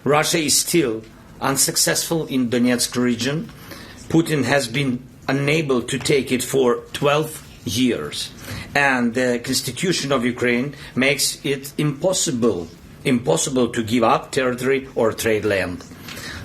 Russia is still unsuccessful in Donetsk region. Putin has been unable to take it for 12 years. And the constitution of Ukraine makes it impossible to give up territory or trade land.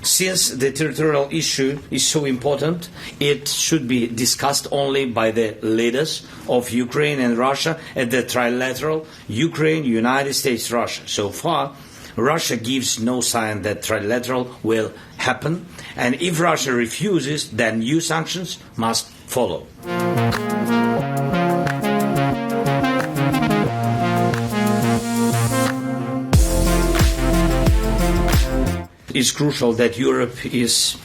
Since the territorial issue is so important, it should be discussed only by the leaders of Ukraine and Russia at the trilateral Ukraine, United States, Russia. So far, Russia gives no sign that trilateral will happen, and if Russia refuses, then new sanctions must follow. It's crucial that Europe is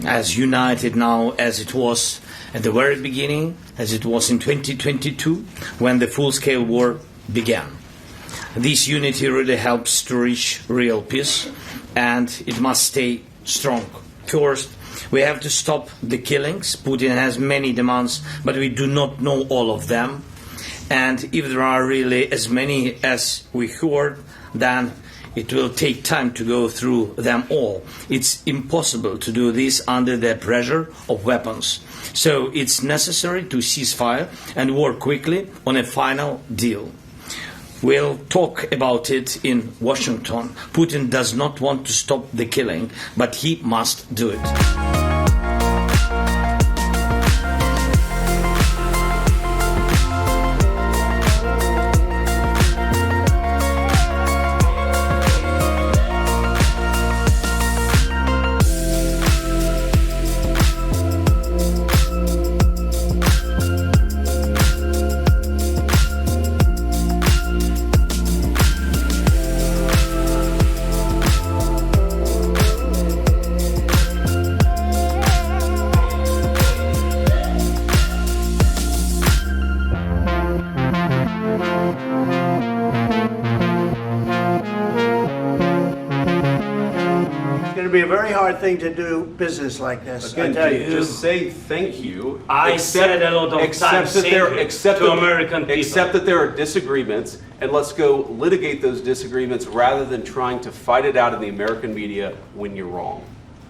as united now as it was at the very beginning, as it was in 2022, when the full-scale war began. This unity really helps to reach real peace, and it must stay strong. First, we have to stop the killings. Putin has many demands, but we do not know all of them. And if there are really as many as we heard, then it will take time to go through them all. It's impossible to do this under the pressure of weapons. So it's necessary to cease fire and work quickly on a final deal. We'll talk about it in Washington. Putin does not want to stop the killing, but he must do it. Be a very hard thing to do business like this. Again, I tell you. just say thank you. I said a lot of times thank you to American people. Accept that there are disagreements, and let's go litigate those disagreements rather than trying to fight it out in the American media when you're wrong.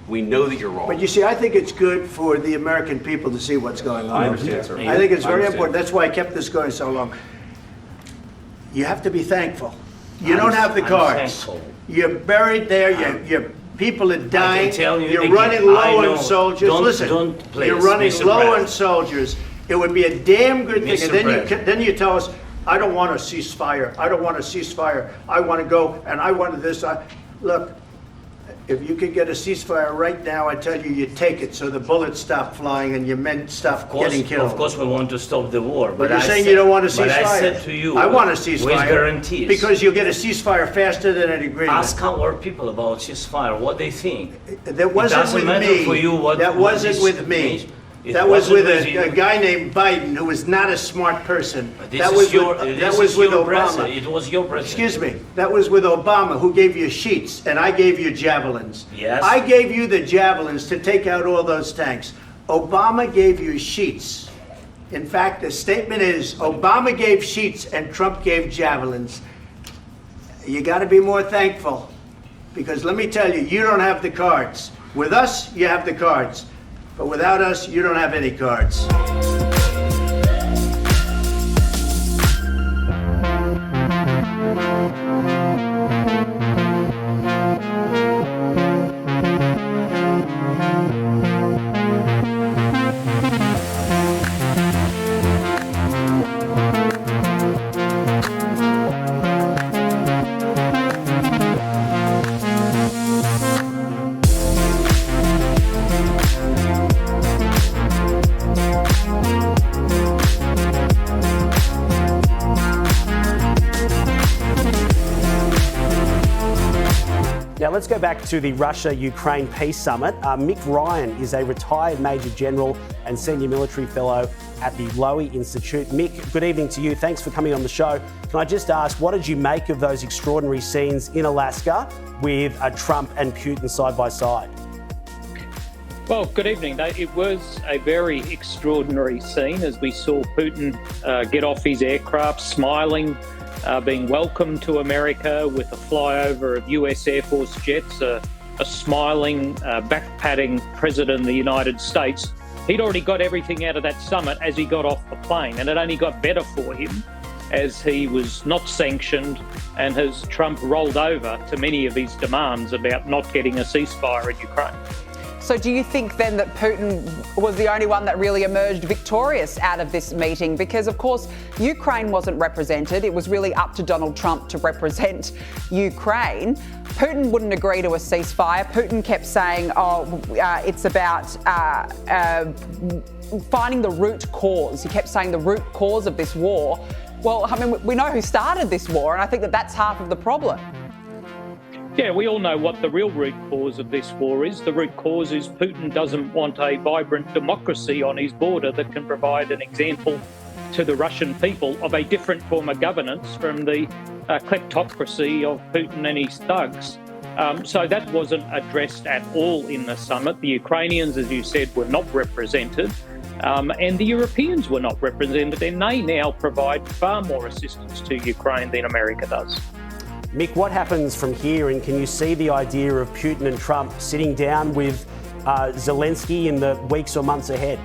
We know that you're wrong. But you see, I think it's good for the American people to see what's going on. I understand, sir. I think it's very I understand. important. That's why I kept this going so long. You have to be thankful. You don't have the cards. Thankful. You're buried there. You're people are dying. tell you You're again, running low on soldiers. Listen, please, you're running Mr. low on President. soldiers. It would be a damn good thing. Mr. And then you tell us, I don't want a ceasefire. I don't want a ceasefire. I want to go and I want this. Look, if you could get a ceasefire right now, I tell you take it so the bullets stop flying and your men stop getting killed. Of course, we want to stop the war. But you're saying you don't want a ceasefire. But I said to you, I want a ceasefire. with guarantees. Because you'll get a ceasefire faster than an agreement. Ask our people about ceasefire, what they think. That wasn't doesn't with matter me. for you what- That what wasn't this with me. means. It That was wasn't with with you. a guy named Biden who was not a smart person. This That is was your, with, this that was is with your Obama. president. It was your president. Excuse me. That was with Obama, who gave you sheets, and I gave you javelins. Yes. I gave you the javelins to take out all those tanks. Obama gave you sheets. In fact, the statement is Obama gave sheets and Trump gave javelins. You got to be more thankful, because let me tell you, you don't have the cards. With us, you have the cards. But without us, you don't have any cards. let's go back to the Russia-Ukraine Peace Summit. Mick Ryan is a retired Major General and Senior Military Fellow at the Lowy Institute. Mick, good evening to you. Thanks for coming on the show. Can I just ask, what did you make of those extraordinary scenes in Alaska with Trump and Putin side by side? Well, good evening. It was a very extraordinary scene as we saw Putin get off his aircraft smiling, being welcomed to America with a flyover of US Air Force jets, a smiling, back-patting President of the United States. He'd already got everything out of that summit as he got off the plane, and it only got better for him as he was not sanctioned and as Trump rolled over to many of his demands about not getting a ceasefire in Ukraine. So do you think then that Putin was the only one that really emerged victorious out of this meeting? Because, of course, Ukraine wasn't represented. It was really up to Donald Trump to represent Ukraine. Putin wouldn't agree to a ceasefire. Putin kept saying, it's about finding the root cause. He kept saying the root cause of this war. Well, I mean, we know who started this war, and I think that that's half of the problem. Yeah, we all know what the real root cause of this war is. The root cause is Putin doesn't want a vibrant democracy on his border that can provide an example to the Russian people of a different form of governance from the kleptocracy of Putin and his thugs. So that wasn't addressed at all in the summit. The Ukrainians, as you said, were not represented. And the Europeans were not represented, and they now provide far more assistance to Ukraine than America does. Mick, what happens from here, and can you see the idea of Putin and Trump sitting down with Zelensky in the weeks or months ahead?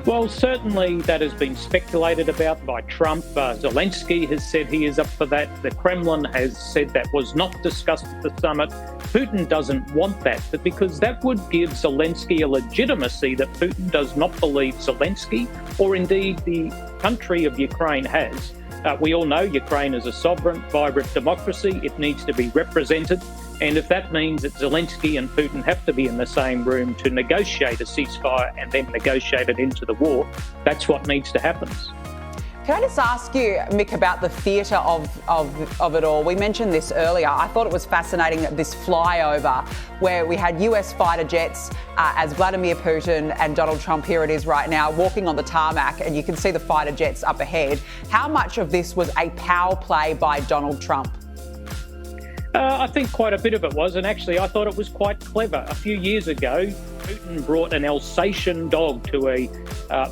Well, certainly that has been speculated about by Trump. Zelensky has said he is up for that. The Kremlin has said that was not discussed at the summit. Putin doesn't want that, but because that would give Zelensky a legitimacy that Putin does not believe Zelensky, or indeed the country of Ukraine has. We all know Ukraine is a sovereign, vibrant democracy. It needs to be represented. And if that means that Zelensky and Putin have to be in the same room to negotiate a ceasefire and then negotiate it into the war, that's what needs to happen. Can I just ask you, Mick, about the theatre of it all? We mentioned this earlier. I thought it was fascinating that this flyover where we had US fighter jets as Vladimir Putin and Donald Trump, here it is right now, walking on the tarmac, and you can see the fighter jets up ahead. How much of this was a power play by Donald Trump? I think quite a bit of it was, and actually I thought it was quite clever. A few years ago, Putin brought an Alsatian dog to a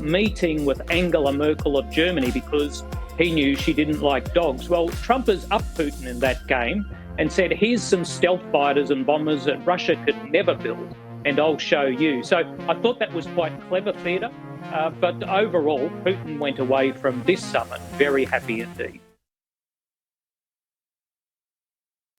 meeting with Angela Merkel of Germany because he knew she didn't like dogs. Well, Trump has upped Putin in that game and said, here's some stealth fighters and bombers that Russia could never build, and I'll show you. So I thought that was quite clever theatre, but overall, Putin went away from this summit very happy indeed.